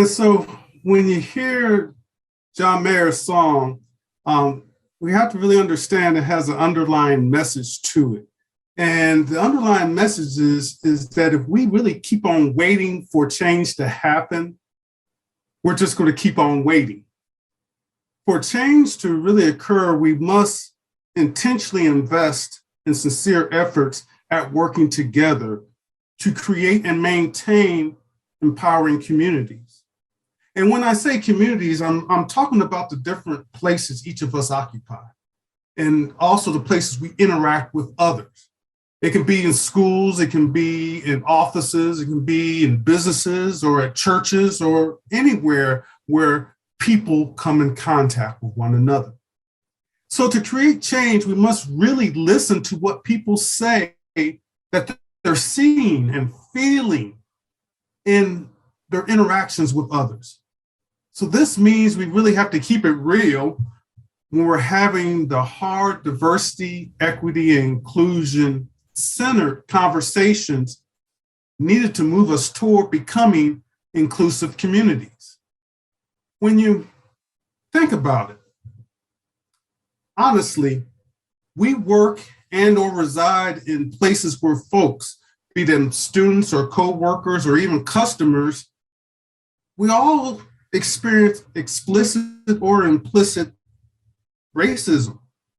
And so when you hear John Mayer's song, we have to really understand it has an underlying message to it. And the underlying message is that if we really keep on waiting for change to happen, we're just going to keep on waiting. For change to really occur, we must intentionally invest in sincere efforts at working together to create and maintain empowering communities. And when I say communities, I'm talking about the different places each of us occupy, and also the places we interact with others. It can be in schools, it can be in offices, it can be in businesses or at churches or anywhere where people come in contact with one another. So to create change, we must really listen to what people say that they're seeing and feeling in their interactions with others. So this means we really have to keep it real when we're having the hard diversity, equity, and inclusion centered conversations needed to move us toward becoming inclusive communities. When you think about it, honestly, we work and or reside in places where folks, be them students or co-workers or even customers, we all experience explicit or implicit racism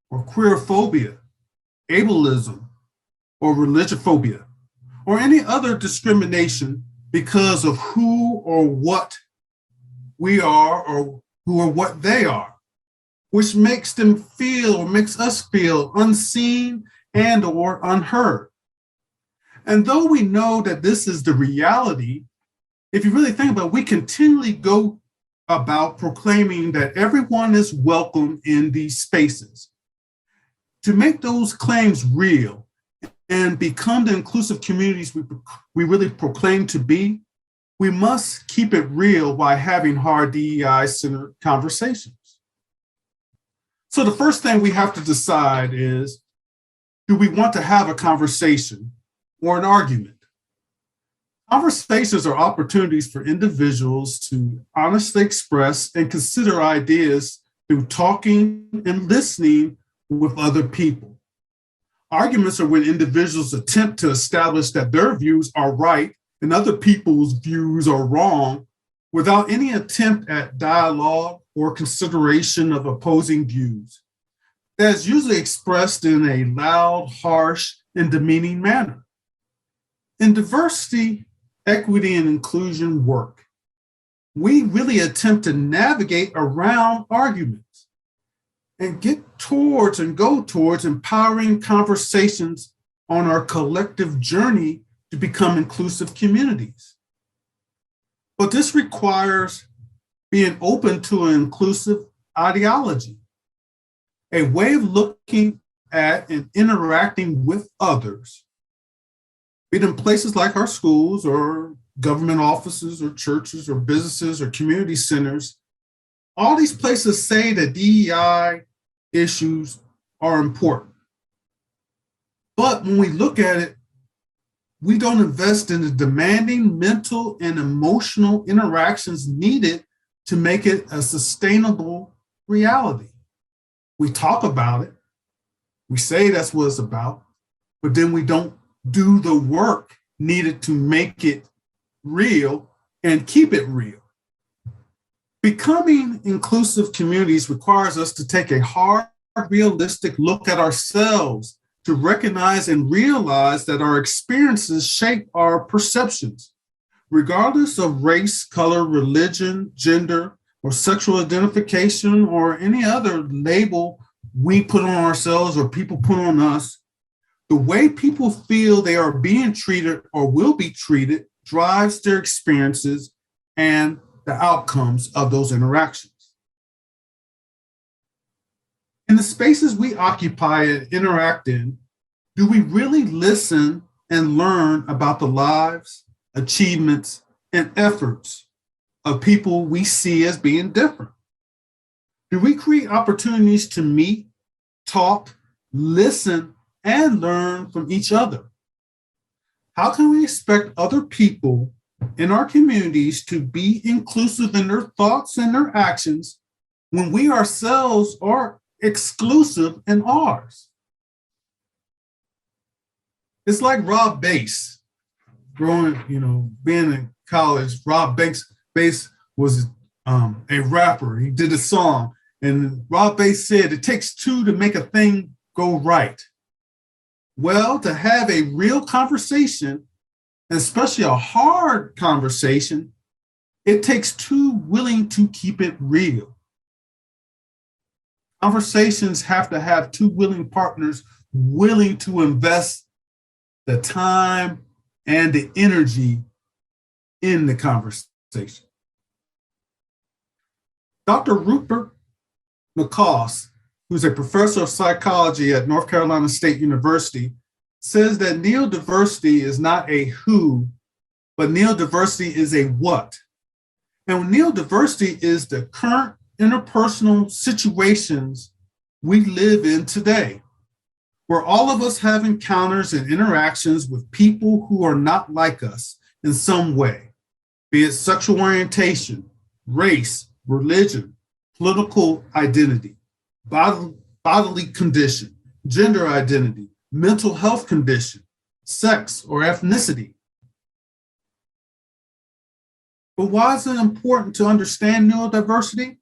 or queerphobia, ableism, or religiophobia, or any other discrimination because of who or what we are or who or what they are, which makes them feel or makes us feel unseen and or unheard. And though we know that this is the reality, if you really think about it, we continually go about proclaiming that everyone is welcome in these spaces. To make those claims real and become the inclusive communities we really proclaim to be, we must keep it real while having hard DEI-centered conversations. So the first thing we have to decide is, do we want to have a conversation or an argument? Conversations are opportunities for individuals to honestly express and consider ideas through talking and listening with other people. Arguments are when individuals attempt to establish that their views are right and other people's views are wrong without any attempt at dialogue or consideration of opposing views. That is usually expressed in a loud, harsh, and demeaning manner. In diversity, equity, and inclusion work, we really attempt to navigate around arguments and get towards and go towards empowering conversations on our collective journey to become inclusive communities. But this requires being open to an inclusive ideology, a way of looking at and interacting with others, be it in places like our schools or government offices or churches or businesses or community centers. All these places say that DEI issues are important. But when we look at it, we don't invest in the demanding mental and emotional interactions needed to make it a sustainable reality. We talk about it, we say that's what it's about, but then we don't do the work needed to make it real and keep it real. Becoming inclusive communities requires us to take a hard, realistic look at ourselves, to recognize and realize that our experiences shape our perceptions, regardless of race, color, religion, gender, or sexual identification, or any other label we put on ourselves or people put on us. The way people feel they are being treated or will be treated drives their experiences and the outcomes of those interactions. In the spaces we occupy and interact in, do we really listen and learn about the lives, achievements, and efforts of people we see as being different? Do we create opportunities to meet, talk, listen, and learn from each other? How can we expect other people in our communities to be inclusive in their thoughts and their actions when we ourselves are exclusive in ours. It's like Rob Bass, being in college. Rob Bass was a rapper. He did a song, and Rob Bass said, "It takes two to make a thing go right." Well, to have a real conversation, especially a hard conversation, it takes two willing to keep it real. Conversations have to have two willing partners willing to invest the time and the energy in the conversation. Dr. Rupert McCoy, who's a professor of psychology at North Carolina State University, says that neurodiversity is not a who, but neurodiversity is a what. And neurodiversity is the current interpersonal situations we live in today, where all of us have encounters and interactions with people who are not like us in some way, be it sexual orientation, race, religion, political identity, bodily condition, gender identity, mental health condition, sex, or ethnicity. But why is it important to understand neurodiversity?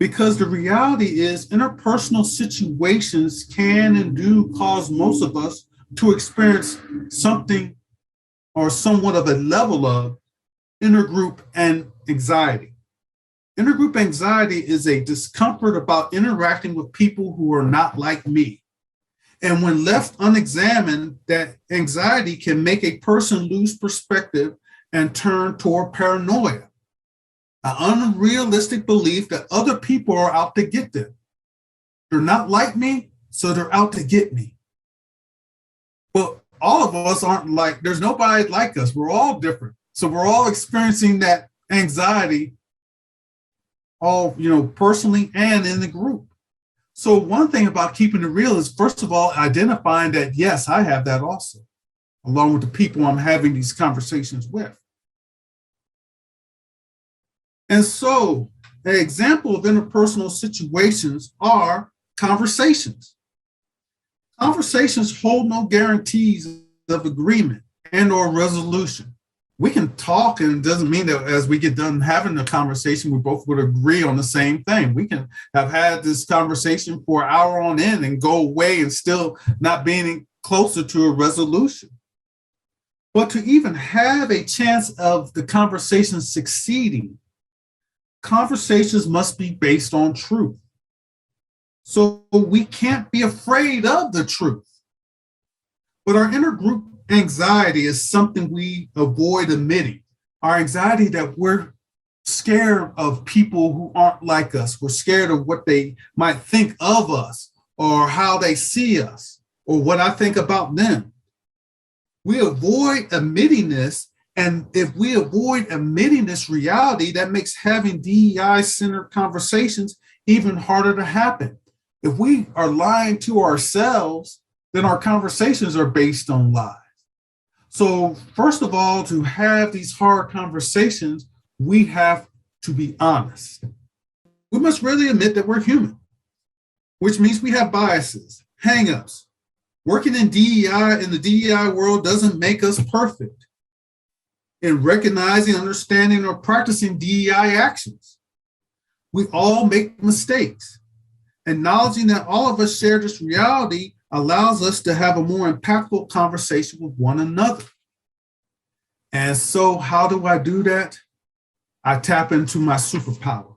Because the reality is interpersonal situations can and do cause most of us to experience something or somewhat of a level of intergroup anxiety. Intergroup anxiety is a discomfort about interacting with people who are not like me. And when left unexamined, that anxiety can make a person lose perspective and turn toward paranoia, an unrealistic belief that other people are out to get them. They're not like me, so they're out to get me. But all of us aren't like, there's nobody like us. We're all different. So we're all experiencing that anxiety, all, personally and in the group. So one thing about keeping it real is, first of all, identifying that, yes, I have that also, along with the people I'm having these conversations with. And so an example of interpersonal situations are conversations. Conversations hold no guarantees of agreement and or resolution. We can talk, and it doesn't mean that as we get done having the conversation, we both would agree on the same thing. We can have had this conversation for an hour on end and go away and still not being closer to a resolution. But to even have a chance of the conversation succeeding, conversations must be based on truth. So we can't be afraid of the truth. But our intergroup anxiety is something we avoid admitting. Our anxiety that we're scared of people who aren't like us. We're scared of what they might think of us or how they see us or what I think about them. We avoid admitting this. And if we avoid admitting this reality, that makes having DEI-centered conversations even harder to happen. If we are lying to ourselves, then our conversations are based on lies. So first of all, to have these hard conversations, we have to be honest. We must really admit that we're human, which means we have biases, hangups. Working in DEI, in the DEI world, doesn't make us perfect in recognizing, understanding, or practicing DEI actions. We all make mistakes. Acknowledging that all of us share this reality allows us to have a more impactful conversation with one another. And so how do I do that? I tap into my superpower.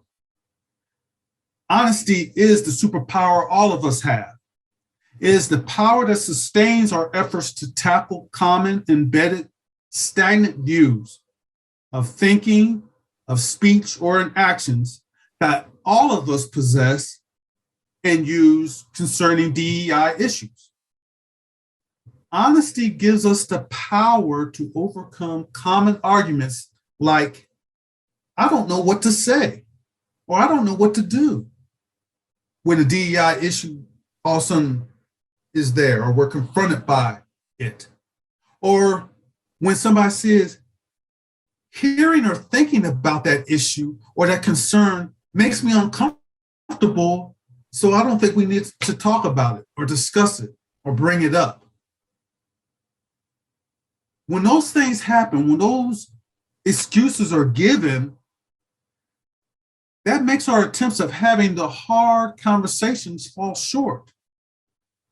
Honesty is the superpower all of us have. It is the power that sustains our efforts to tackle common, embedded, stagnant views of thinking, of speech, or in actions that all of us possess and use concerning DEI issues. Honesty gives us the power to overcome common arguments like, I don't know what to say, or I don't know what to do when a DEI issue all of a sudden is there, or we're confronted by it. Or when somebody says, Hearing or thinking about that issue or that concern makes me uncomfortable, so I don't think we need to talk about it or discuss it or bring it up. When those things happen, when those excuses are given, that makes our attempts of having the hard conversations fall short.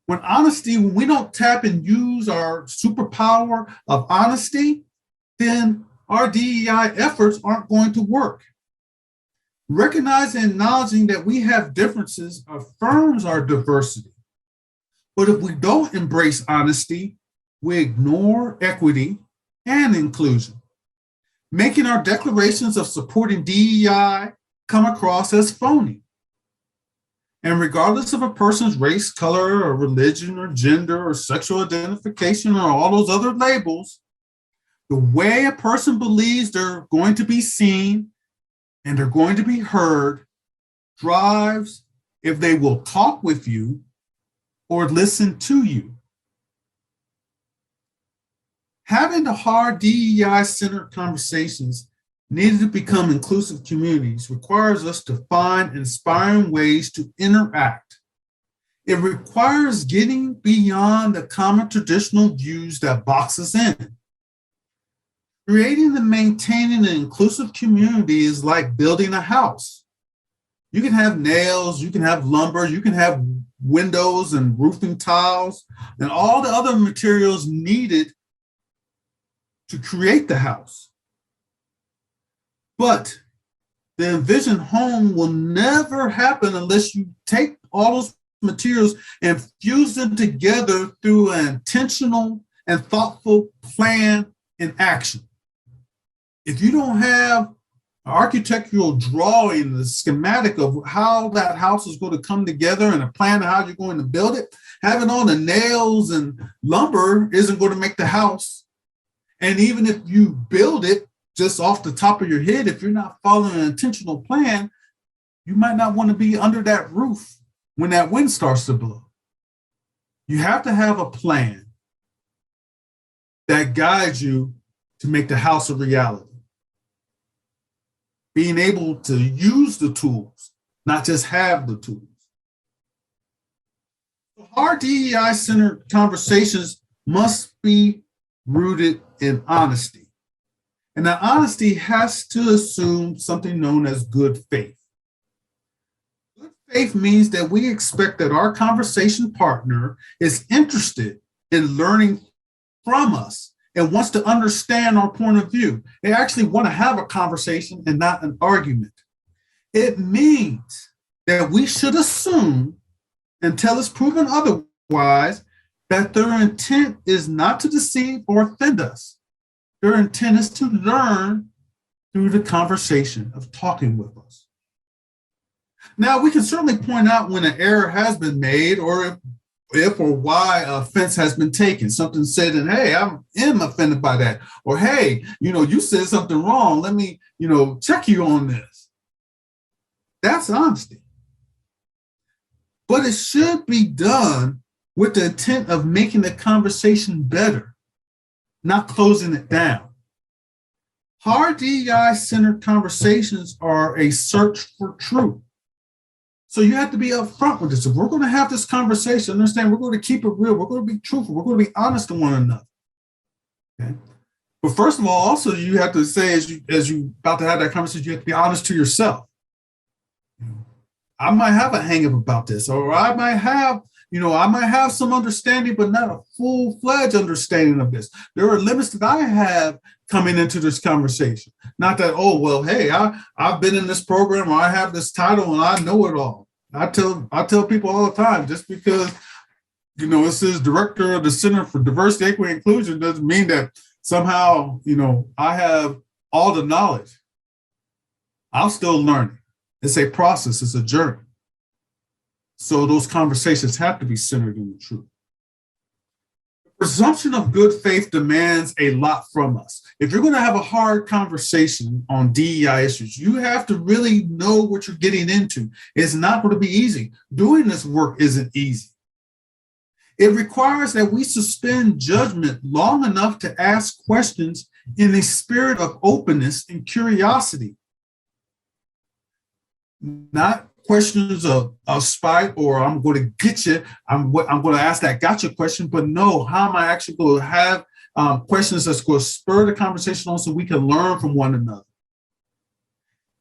When we don't tap and use our superpower of honesty, then our DEI efforts aren't going to work. Recognizing and acknowledging that we have differences affirms our diversity. But if we don't embrace honesty, we ignore equity and inclusion, making our declarations of supporting DEI come across as phony. And regardless of a person's race, color, or religion, or gender, or sexual identification, or all those other labels, the way a person believes they're going to be seen and they're going to be heard drives if they will talk with you or listen to you. Having the hard DEI-centered conversations needed to become inclusive communities requires us to find inspiring ways to interact. It requires getting beyond the common traditional views that box us in. Creating and maintaining an inclusive community is like building a house. You can have nails, you can have lumber, you can have windows and roofing tiles, and all the other materials needed to create the house. But the envisioned home will never happen unless you take all those materials and fuse them together through an intentional and thoughtful plan and action. If you don't have an architectural drawing, the schematic of how that house is going to come together and a plan of how you're going to build it, having all the nails and lumber isn't going to make the house. And even if you build it just off the top of your head, if you're not following an intentional plan, you might not want to be under that roof when that wind starts to blow. You have to have a plan that guides you to make the house a reality. Being able to use the tools, not just have the tools. Hard DEI-centered conversations must be rooted in honesty. And that honesty has to assume something known as good faith. Good faith means that we expect that our conversation partner is interested in learning from us and wants to understand our point of view. They actually want to have a conversation and not an argument. It means that we should assume, until it's proven otherwise, that their intent is not to deceive or offend us. Their intent is to learn through the conversation of talking with us. Now, we can certainly point out when an error has been made or if or why offense has been taken. Something said, and hey, I am offended by that. Or hey, you said something wrong. Let me, check you on this. That's honesty. But it should be done with the intent of making the conversation better, not closing it down. Hard DEI-centered conversations are a search for truth. So you have to be upfront with this. If we're going to have this conversation, understand we're going to keep it real. We're going to be truthful. We're going to be honest to one another. Okay? But first of all, also you have to say, as you about to have that conversation, you have to be honest to yourself. I might have a hang-up about this, or I might have some understanding, but not a full-fledged understanding of this. There are limits that I have coming into this conversation. Not that, oh, well, hey, I've been in this program, or I have this title, and I know it all. I tell people all the time, just because, it says director of the Center for Diversity, Equity, and Inclusion doesn't mean that somehow, I have all the knowledge. I'm still learning. It's a process. It's a journey. So those conversations have to be centered in the truth. The presumption of good faith demands a lot from us. If you're going to have a hard conversation on DEI issues, you have to really know what you're getting into. It's not going to be easy. Doing this work isn't easy. It requires that we suspend judgment long enough to ask questions in a spirit of openness and curiosity, not questions of spite or I'm going to get you. I'm going to ask that gotcha question, but no, how am I actually going to have questions that's going to spur the conversation on so we can learn from one another.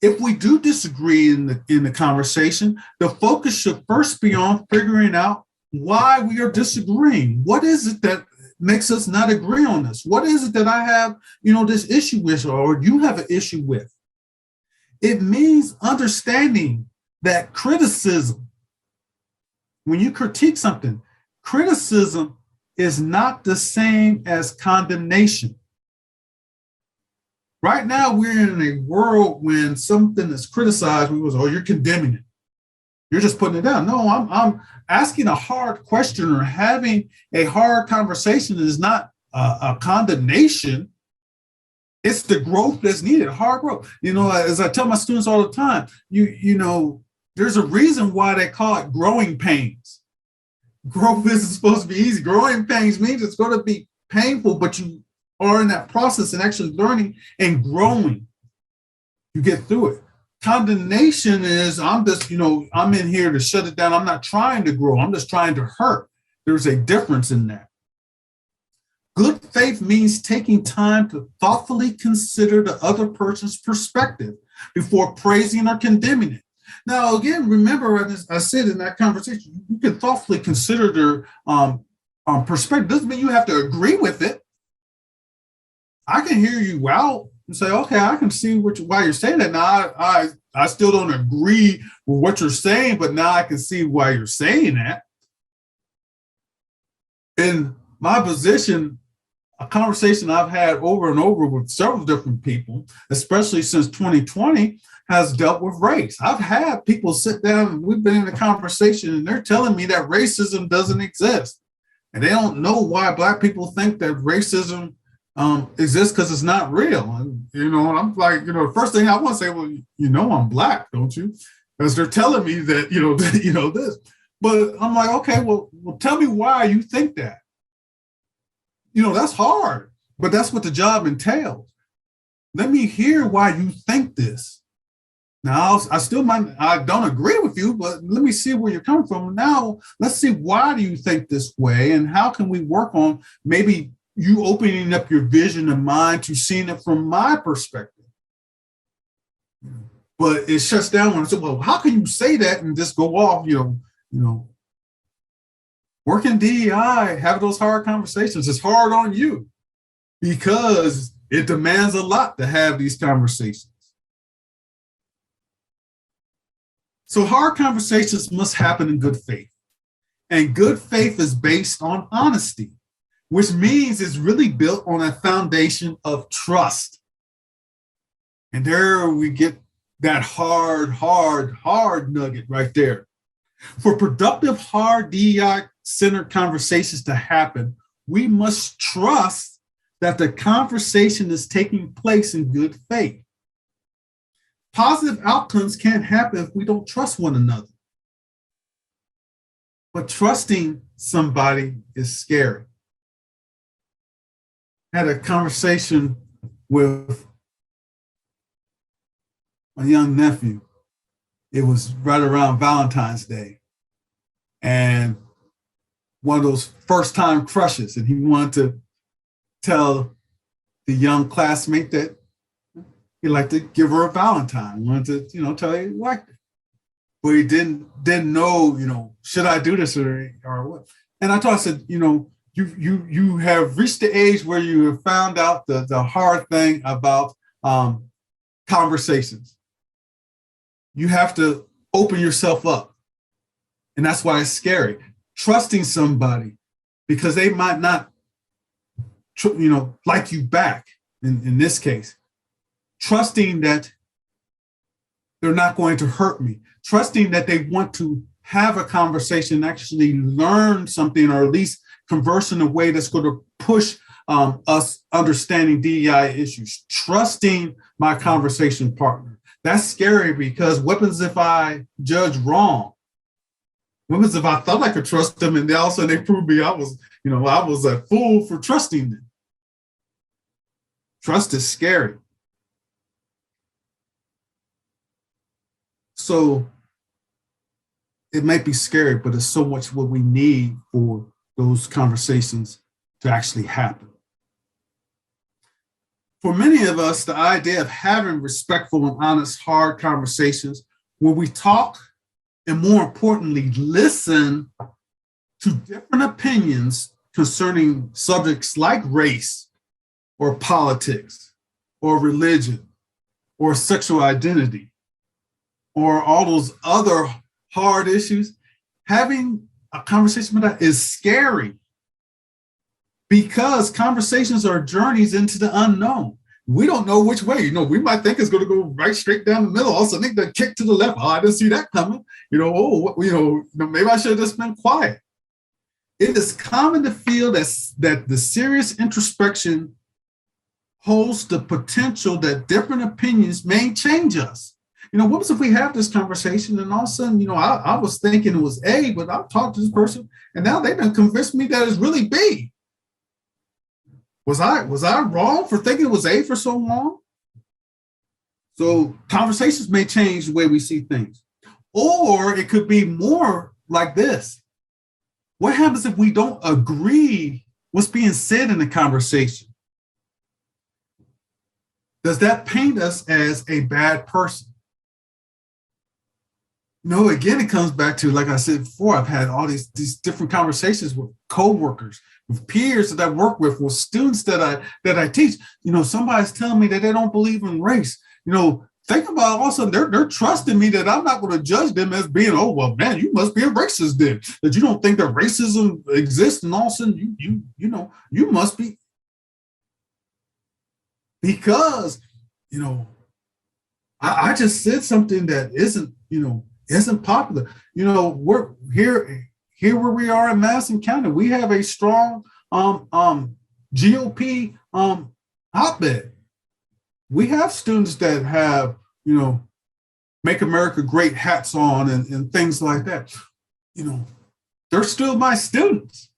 If we do disagree in the conversation, the focus should first be on figuring out why we are disagreeing. What is it that makes us not agree on this? What is it that I have, this issue with, or you have an issue with? It means understanding that criticism, when you critique something, criticism is not the same as condemnation. Right now, we're in a world when something is criticized, we go, oh, you're condemning it. You're just putting it down. No, I'm asking a hard question or having a hard conversation is not a condemnation. It's the growth that's needed, hard growth. As I tell my students all the time, there's a reason why they call it growing pains. Growth isn't supposed to be easy. Growing pains means it's going to be painful, but you are in that process and actually learning and growing. You get through it. Condemnation is I'm in here to shut it down. I'm not trying to grow. I'm just trying to hurt. There's a difference in that. Good faith means taking time to thoughtfully consider the other person's perspective before praising or condemning it. Now, again, remember, as I said in that conversation, you can thoughtfully consider their perspective. Doesn't mean you have to agree with it. I can hear you out and say, okay, I can see why you're saying that. Now, I still don't agree with what you're saying, but now I can see why you're saying that. In my position, a conversation I've had over and over with several different people, especially since 2020, has dealt with race. I've had people sit down and we've been in a conversation and they're telling me that racism doesn't exist. And they don't know why Black people think that racism exists because it's not real. And, I'm like, the first thing I want to say, well, I'm Black, don't you? Because they're telling me that, this. But I'm like, okay, well, tell me why you think that. That's hard, but that's what the job entails. Let me hear why you think this. Now, I don't agree with you, but let me see where you're coming from. Now, let's see, why do you think this way? And how can we work on maybe you opening up your vision and mind to seeing it from my perspective? But it shuts down when I say, well, how can you say that and just go off, working DEI, having those hard conversations, it's hard on you because it demands a lot to have these conversations. So hard conversations must happen in good faith. And good faith is based on honesty, which means it's really built on a foundation of trust. And there we get that hard nugget right there. For productive, hard DEI-centered conversations to happen, we must trust that the conversation is taking place in good faith. Positive outcomes can't happen if we don't trust one another. But trusting somebody is scary. I had a conversation with my young nephew. It was right around Valentine's Day. And one of those first-time crushes. And he wanted to tell the young classmate that he'd like to give her a Valentine. He wanted to, tell her he liked it. But he didn't know, should I do this or what? And I said, you have reached the age where you have found out the hard thing about conversations. You have to open yourself up. And that's why it's scary. Trusting somebody because they might not, like you back in this case. Trusting that they're not going to hurt me. Trusting that they want to have a conversation, actually learn something, or at least converse in a way that's going to push us understanding DEI issues. Trusting my conversation partner. That's scary because what happens if I judge wrong? What happens if I thought I could trust them and all of a sudden they proved me I was a fool for trusting them? Trust is scary. So it might be scary, but it's so much what we need for those conversations to actually happen. For many of us, the idea of having respectful and honest, hard conversations where we talk and, more importantly, listen to different opinions concerning subjects like race or politics or religion or sexual identity or all those other hard issues, having a conversation about that is scary because conversations are journeys into the unknown. We don't know which way. We might think it's going to go right straight down the middle. Also, think the kick to the left. Oh, I didn't see that coming. Maybe I should have just been quiet. It is common to feel that the serious introspection holds the potential that different opinions may change us. What was if we have this conversation and all of a sudden, I was thinking it was A, but I've talked to this person and now they've done convinced me that it's really B. Was I wrong for thinking it was A for so long? So conversations may change the way we see things. Or it could be more like this. What happens if we don't agree what's being said in the conversation? Does that paint us as a bad person? No, again, it comes back to, like I said before, I've had all these different conversations with coworkers, with peers that I work with students that I teach. Somebody's telling me that they don't believe in race. Think about also they're trusting me that I'm not going to judge them as being, oh, well, man, you must be a racist then, that you don't think that racism exists, and all of a sudden you must be, because I just said something that isn't popular. We're here where we are in Madison County. We have a strong GOP hotbed. We have students that have, Make America Great hats on and things like that. They're still my students.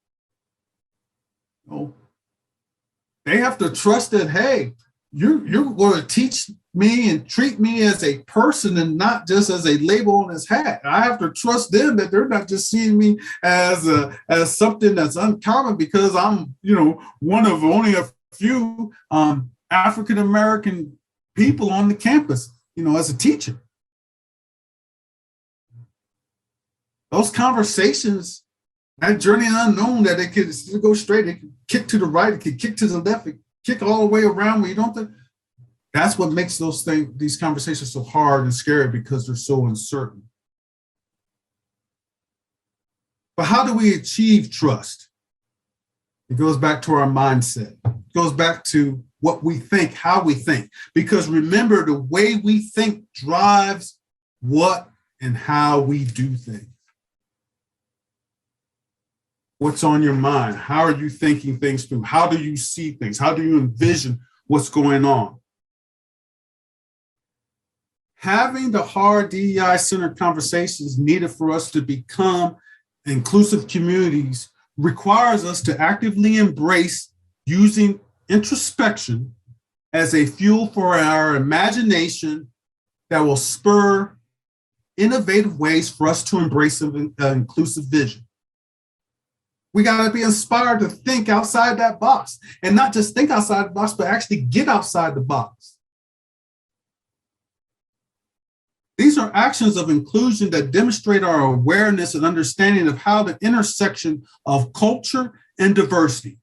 They have to trust that, hey, you're going to teach me and treat me as a person and not just as a label on his hat. I have to trust them that they're not just seeing me as something that's uncommon because I'm, one of only a few African-American people on the campus, as a teacher. Those conversations, that journey unknown, that it could still go straight, it could kick to the right, it could kick to the left, it could kick all the way around where you don't think. That's what makes these conversations so hard and scary, because they're so uncertain. But how do we achieve trust? It goes back to our mindset. It goes back to what we think, how we think. Because remember, the way we think drives what and how we do things. What's on your mind? How are you thinking things through? How do you see things? How do you envision what's going on? Having the hard DEI-centered conversations needed for us to become inclusive communities requires us to actively embrace using introspection as a fuel for our imagination that will spur innovative ways for us to embrace an inclusive vision. We got to be inspired to think outside that box, and not just think outside the box, but actually get outside the box. These are actions of inclusion that demonstrate our awareness and understanding of how the intersection of culture and diversity,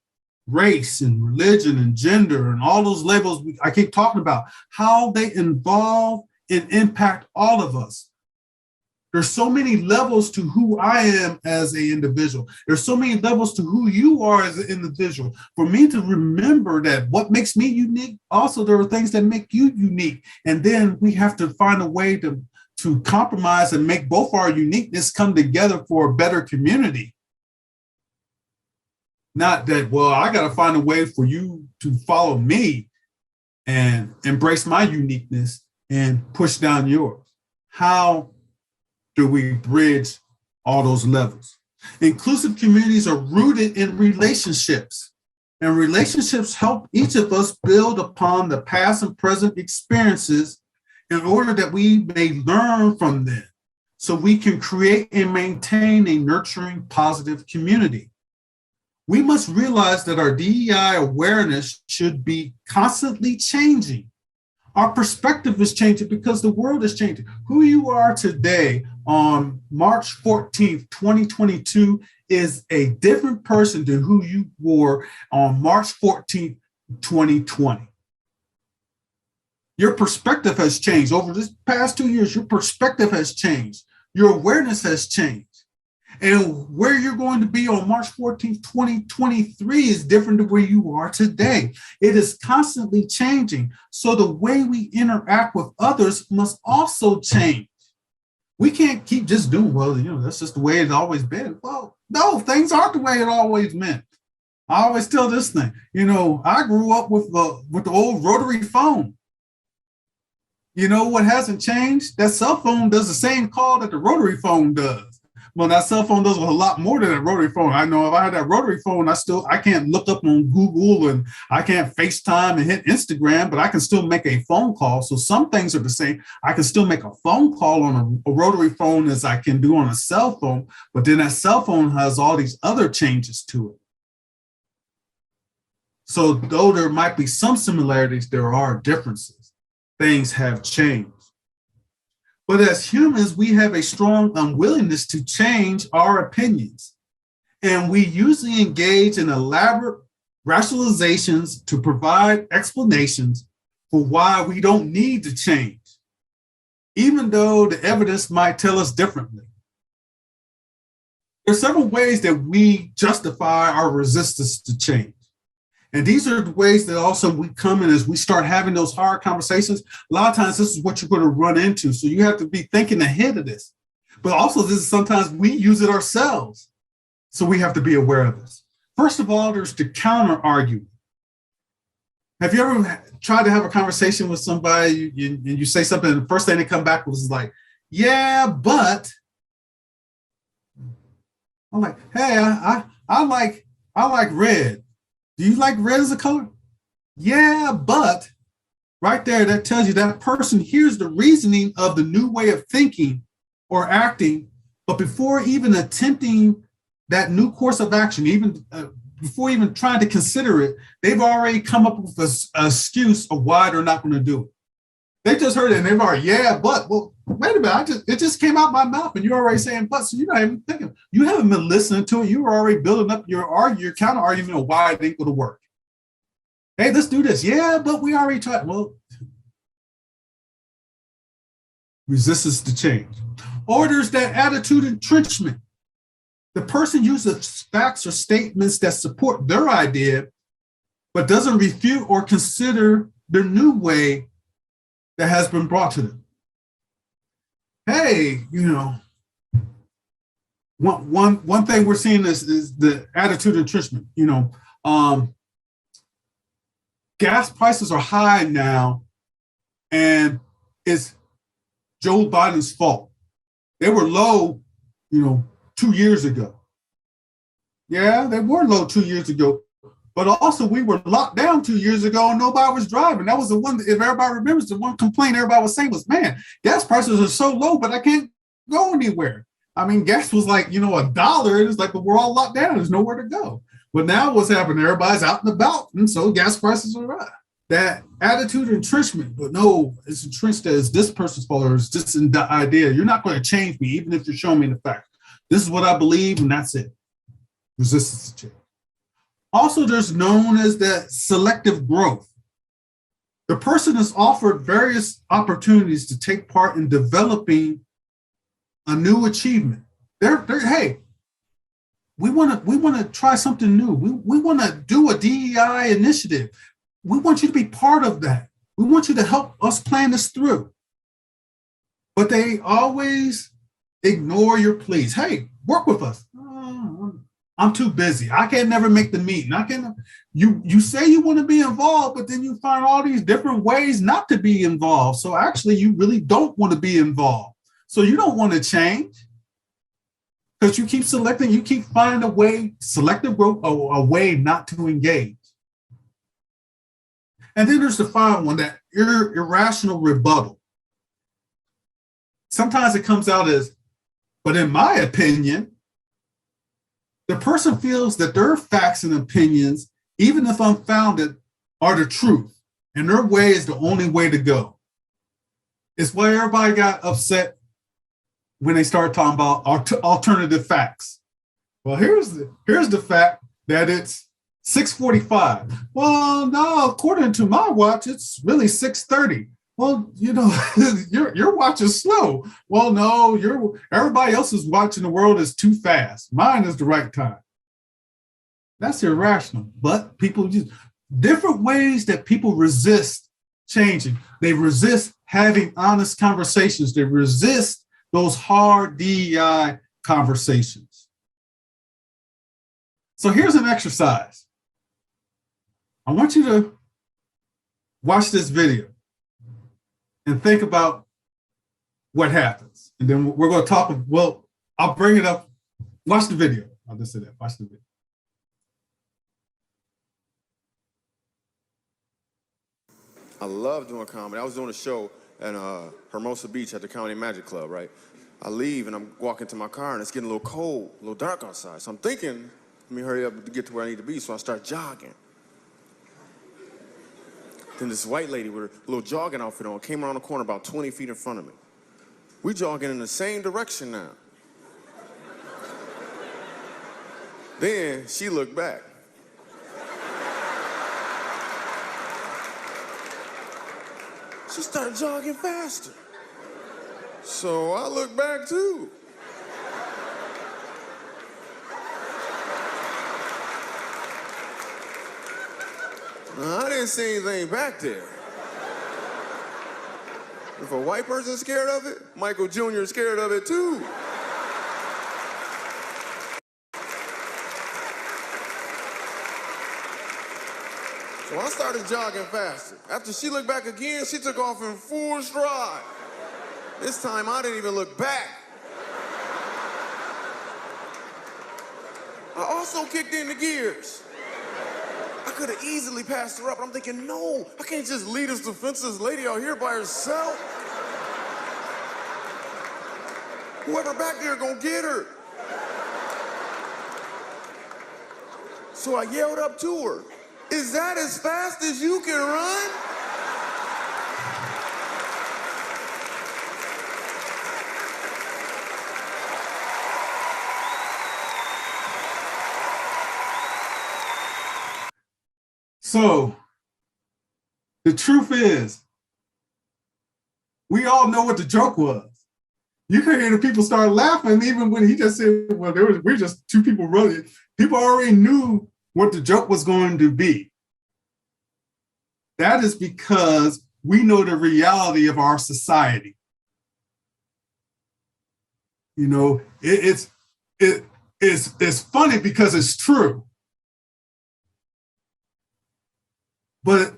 race and religion and gender and all those labels I keep talking about, how they involve and impact all of us. There's so many levels to who I am as an individual. There's so many levels to who you are as an individual. For me to remember that what makes me unique, also there are things that make you unique. And then we have to find a way to compromise and make both our uniqueness come together for a better community. Not that, well, I got to find a way for you to follow me and embrace my uniqueness and push down yours. How do we bridge all those levels? Inclusive communities are rooted in relationships. And relationships help each of us build upon the past and present experiences in order that we may learn from them so we can create and maintain a nurturing, positive community. We must realize that our DEI awareness should be constantly changing. Our perspective is changing because the world is changing. Who you are today on March 14th, 2022 is a different person than who you were on March 14th, 2020. Your perspective has changed. Over this past 2 years, your perspective has changed. Your awareness has changed. And where you're going to be on March 14th, 2023 is different than where you are today. It is constantly changing. So the way we interact with others must also change. We can't keep just doing, well, that's just the way it's always been. Well, no, things aren't the way it always meant. I always tell this thing, I grew up with the old rotary phone. You know what hasn't changed? That cell phone does the same call that the rotary phone does. Well, that cell phone does a lot more than that rotary phone. I know if I had that rotary phone, I can't look up on Google and I can't FaceTime and hit Instagram, but I can still make a phone call. So some things are the same. I can still make a phone call on a rotary phone as I can do on a cell phone, but then that cell phone has all these other changes to it. So though there might be some similarities, there are differences. Things have changed. But as humans, we have a strong unwillingness to change our opinions. And we usually engage in elaborate rationalizations to provide explanations for why we don't need to change, even though the evidence might tell us differently. There are several ways that we justify our resistance to change. And these are the ways that also we come in as we start having those hard conversations. A lot of times this is what you're going to run into. So you have to be thinking ahead of this. But also this is sometimes we use it ourselves. So we have to be aware of this. First of all, there's the counter argument. Have you ever tried to have a conversation with somebody and you say something and the first thing they come back with is like, yeah, but I'm like, hey, I like red. Do you like red as a color? Yeah, but right there, that tells you that person hears the reasoning of the new way of thinking or acting, but before even attempting that new course of action, even before even trying to consider it, they've already come up with an excuse of why they're not going to do it. They just heard it and they've already, yeah, but, well, wait a minute, it just came out my mouth and you're already saying but, so you're not even thinking. You haven't been listening to it. You were already building up your counter argument of why it ain't going to work. Hey, let's do this. Yeah, but we already tried. Well, resistance to change. Or there's that attitude entrenchment. The person uses facts or statements that support their idea, but doesn't refute or consider the new way that has been brought to them. Hey, one thing we're seeing is the attitude entrenchment. Gas prices are high now, and it's Joe Biden's fault. They were low, 2 years ago. Yeah, they were low 2 years ago. But also we were locked down 2 years ago and nobody was driving. That was the one, if everybody remembers, the one complaint everybody was saying was, man, gas prices are so low, but I can't go anywhere. I mean, gas was like, $1. It's like, but we're all locked down. There's nowhere to go. But now what's happening? Everybody's out and about. And so gas prices are right. That attitude entrenchment, but no, it's entrenched as this person's fault or it's just an idea. You're not going to change me, even if you're showing me the facts. This is what I believe, and that's it. Resistance to change. Also, there's known as that selective growth. The person is offered various opportunities to take part in developing a new achievement. Hey, we want to try something new. We want to do a DEI initiative. We want you to be part of that. We want you to help us plan this through. But they always ignore your pleas. Hey, work with us. I'm too busy. I can never make the meeting. You say you want to be involved, but then you find all these different ways not to be involved. So actually you really don't want to be involved. So you don't want to change because you keep finding a way, selective growth, or a way not to engage. And then there's the final one, that irrational rebuttal. Sometimes it comes out as, but in my opinion, the person feels that their facts and opinions, even if unfounded, are the truth, and their way is the only way to go. It's why everybody got upset when they started talking about alternative facts. Well, here's the fact that it's 6:45. Well, no, according to my watch, it's really 6:30. Well, your watch is slow. Well, no, everybody else's watch in the world is too fast. Mine is the right time. That's irrational. But people use different ways that people resist changing. They resist having honest conversations. They resist those hard DEI conversations. So here's an exercise. I want you to watch this video and think about what happens. And then we're going to talk, I'll bring it up. Watch the video. I'll just say that. Watch the video. I love doing comedy. I was doing a show in Hermosa Beach at the Comedy Magic Club, right? I leave and I'm walking to my car and it's getting a little cold, a little dark outside. So I'm thinking, let me hurry up to get to where I need to be. So I start jogging. Then this white lady with a little jogging outfit on came around the corner about 20 feet in front of me. We jogging in the same direction now. Then she looked back. She started jogging faster. So I looked back too. I didn't see anything back there. If a white person's scared of it, Michael Jr. is scared of it too. So I started jogging faster. After she looked back again, she took off in full stride. This time I didn't even look back. I also kicked in the gears. I could have easily passed her up, but I'm thinking, no, I can't just leave this defenseless lady out here by herself. Whoever back there gonna get her. So I yelled up to her, "Is that as fast as you can run?" So the truth is, we all know what the joke was. You could hear the people start laughing even when he just said, well, we're just two people running. People already knew what the joke was going to be. That is because we know the reality of our society. You know, it's funny because it's true. But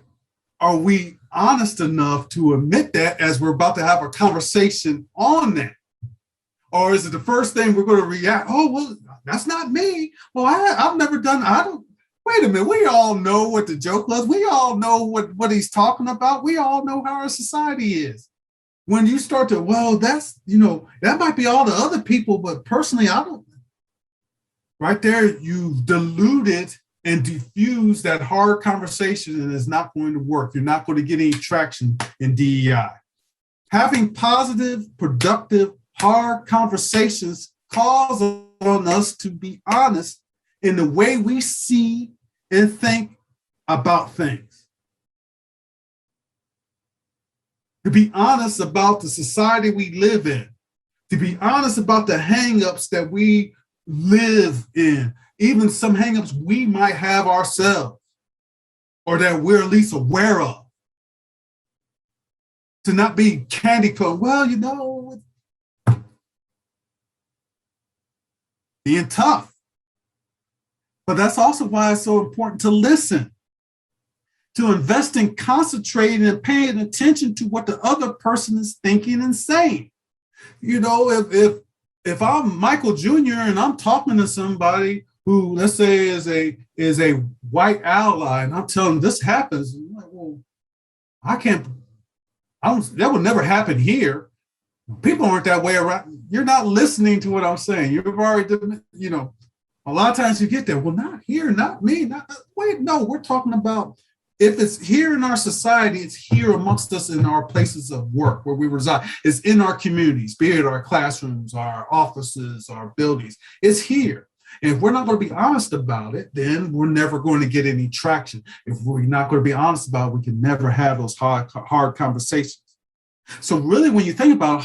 are we honest enough to admit that as we're about to have a conversation on that? Or is it the first thing we're going to react? Oh, well, that's not me. Well, I've never done, wait a minute. We all know what the joke was. We all know what he's talking about. We all know how our society is. When you start to, well, that's, that might be all the other people, but personally, I don't. Right there, you've diluted and diffuse that hard conversation, and it's not going to work. You're not going to get any traction in DEI. Having positive, productive, hard conversations calls on us to be honest in the way we see and think about things. To be honest about the society we live in. To be honest about the hang-ups that we live in. Even some hangups we might have ourselves or that we're at least aware of. To not be candy coated, being tough. But that's also why it's so important to listen, to invest in concentrating and paying attention to what the other person is thinking and saying. If I'm Michael Jr. and I'm talking to somebody who, let's say, is a white ally, and I'm telling them this happens, I'm like, well, I can't, I don't, that would never happen here. People aren't that way around. You're not listening to what I'm saying. You've already, a lot of times you get there. Well, not here, not me. Wait, no, we're talking about if it's here in our society, it's here amongst us in our places of work where we reside. It's in our communities, be it our classrooms, our offices, our buildings. It's here. And if we're not going to be honest about it, then we're never going to get any traction. If we're not going to be honest about it, we can never have those hard conversations. So really, when you think about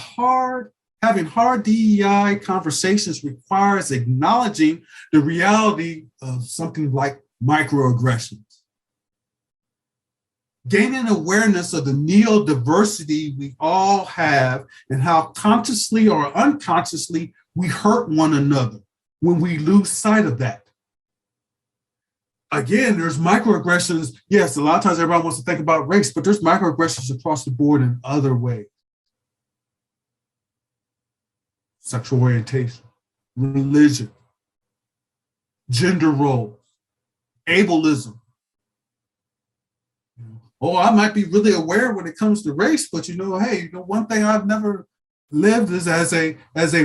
having hard DEI conversations requires acknowledging the reality of something like microaggressions. Gaining awareness of the neurodiversity we all have and how consciously or unconsciously we hurt one another when we lose sight of that. Again, there's microaggressions. Yes, a lot of times everyone wants to think about race, but there's microaggressions across the board in other ways. Sexual orientation, religion, gender roles, ableism. Oh, I might be really aware when it comes to race, but hey, one thing I've never lived is as a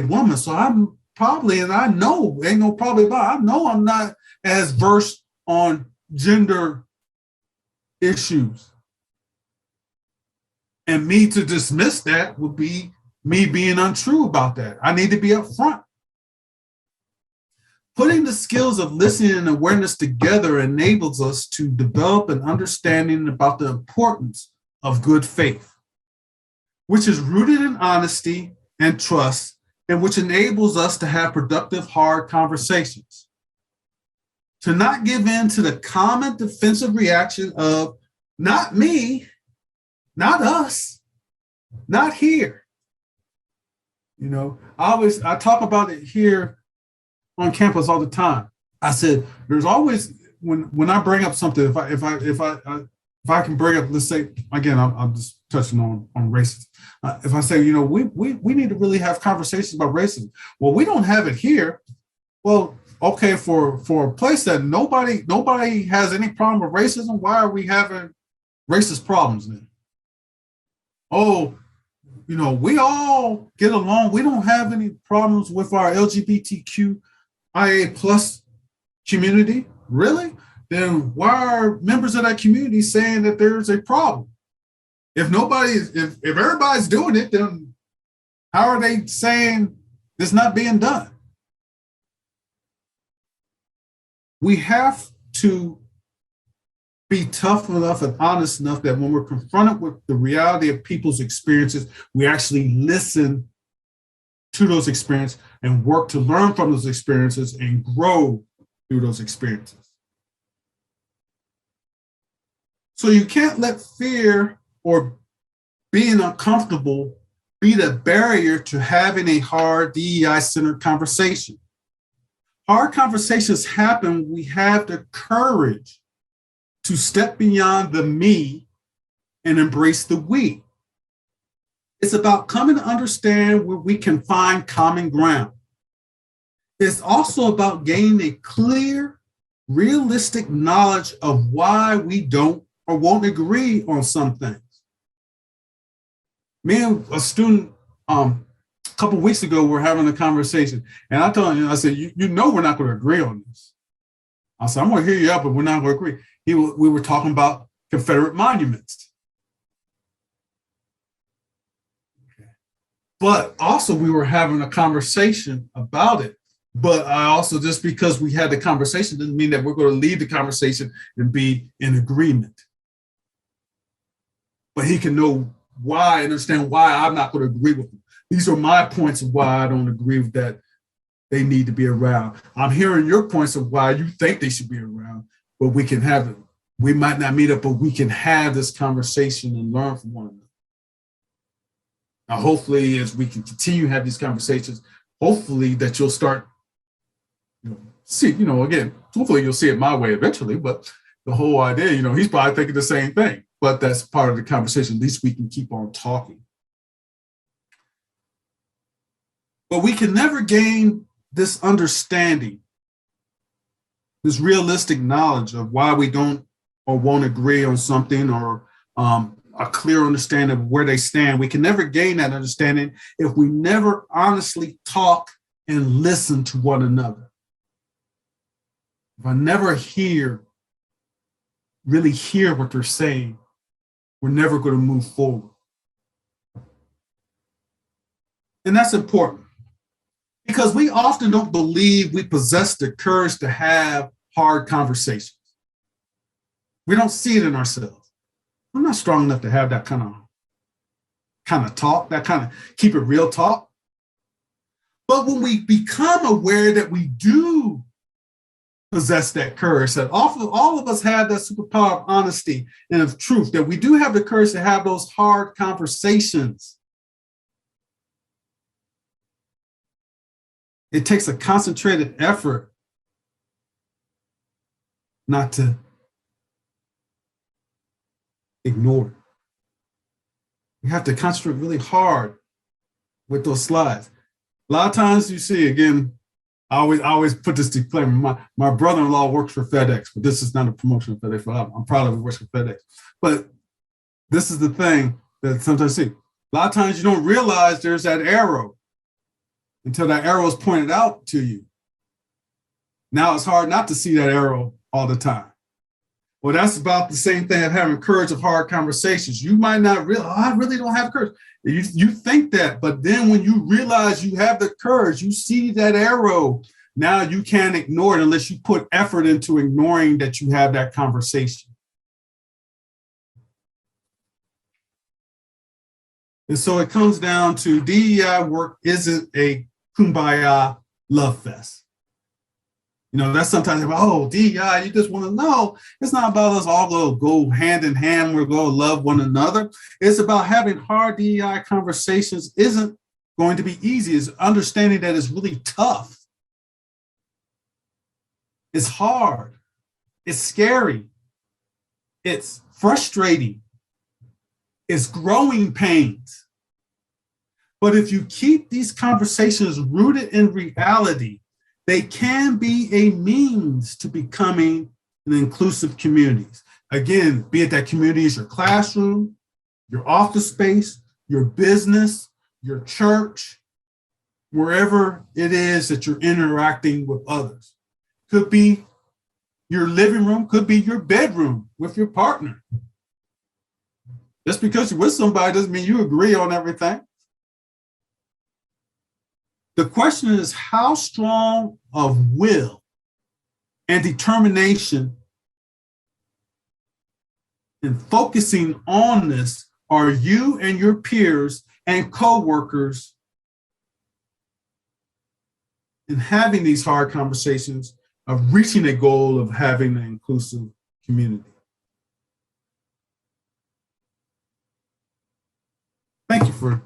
woman. So I'm probably, and I know, ain't no probably about, I know I'm not as versed on gender issues. And me to dismiss that would be me being untrue about that. I need to be upfront. Putting the skills of listening and awareness together enables us to develop an understanding about the importance of good faith, which is rooted in honesty and trust, and which enables us to have productive, hard conversations. To not give in to the common defensive reaction of not me, not us, not here. I talk about it here on campus all the time. I said, there's always, when I bring up something, if I can bring up, let's say, again, I'm just touching on racism. If I say, we need to really have conversations about racism. Well, we don't have it here. Well, okay, for a place that nobody has any problem with racism, why are we having racist problems then? Oh, we all get along. We don't have any problems with our LGBTQIA plus community. Really? Then why are members of that community saying that there's a problem? If everybody's doing it, then how are they saying it's not being done? We have to be tough enough and honest enough that when we're confronted with the reality of people's experiences, we actually listen to those experiences and work to learn from those experiences and grow through those experiences. So you can't let fear or being uncomfortable be the barrier to having a hard DEI-centered conversation. Hard conversations happen when we have the courage to step beyond the me and embrace the we. It's about coming to understand where we can find common ground. It's also about gaining a clear, realistic knowledge of why we don't or won't agree on some things. Me and a student a couple of weeks ago were having a conversation, and I told him, I said, we're not going to agree on this. I said, I'm going to hear you out, but we're not going to agree. We were talking about Confederate monuments. Okay. But also we were having a conversation about it. But I also, just because we had the conversation doesn't mean that we're going to leave the conversation and be in agreement. But he can know why, understand why I'm not going to agree with him. These are my points of why I don't agree with that they need to be around. I'm hearing your points of why you think they should be around, but we can have it. We might not meet up, but we can have this conversation and learn from one another. Now, hopefully, as we can continue to have these conversations, hopefully that you'll start, again, hopefully you'll see it my way eventually, but the whole idea, he's probably thinking the same thing, but that's part of the conversation. At least we can keep on talking. But we can never gain this understanding, this realistic knowledge of why we don't or won't agree on something, or a clear understanding of where they stand. We can never gain that understanding if we never honestly talk and listen to one another. If I never really hear what they're saying, we're never going to move forward. And that's important because we often don't believe we possess the courage to have hard conversations. We don't see it in ourselves. I'm not strong enough to have that kind of talk, that kind of keep it real talk. But when we become aware that we do possess that courage, that all of us have that superpower of honesty and of truth, that we do have the courage to have those hard conversations. It takes a concentrated effort not to ignore it. You have to concentrate really hard with those slides. A lot of times you see, again, I always put this disclaimer. My brother-in-law works for FedEx, but this is not a promotion of FedEx. I'm proud of it, works for FedEx. But this is the thing that sometimes I see. A lot of times you don't realize there's that arrow until that arrow is pointed out to you. Now it's hard not to see that arrow all the time. Well, that's about the same thing of having courage of hard conversations. You might not realize, I really don't have courage. You think that, but then when you realize you have the courage, you see that arrow. Now you can't ignore it unless you put effort into ignoring that you have that conversation. And so it comes down to DEI work isn't a kumbaya love fest. You know, that's sometimes about, oh, DEI, you just want to know. It's not about us all go hand in hand, we're going to love one another. It's about having hard DEI conversations isn't going to be easy. It's understanding that it's really tough. It's hard. It's scary. It's frustrating. It's growing pains. But if you keep these conversations rooted in reality, they can be a means to becoming an inclusive communities. Again, be it that community is your classroom, your office space, your business, your church, wherever it is that you're interacting with others. Could be your living room, could be your bedroom with your partner. Just because you're with somebody doesn't mean you agree on everything. The question is, how strong of will and determination in focusing on this are you and your peers and coworkers in having these hard conversations of reaching a goal of having an inclusive community? Thank you for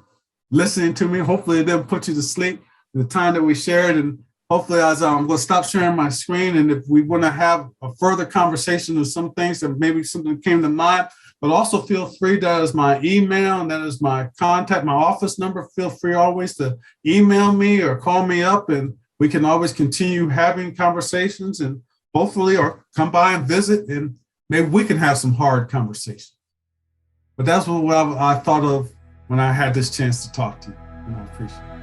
listening to me. Hopefully it didn't put you to sleep. The time that we shared, and hopefully as I'm going to stop sharing my screen, and if we want to have a further conversation of some things that maybe something came to mind, but also feel free, that is my email and that is my contact, my office number. Feel free always to email me or call me up, and we can always continue having conversations, and hopefully, or come by and visit, and maybe we can have some hard conversations. But that's what I thought of when I had this chance to talk to you, and I appreciate it.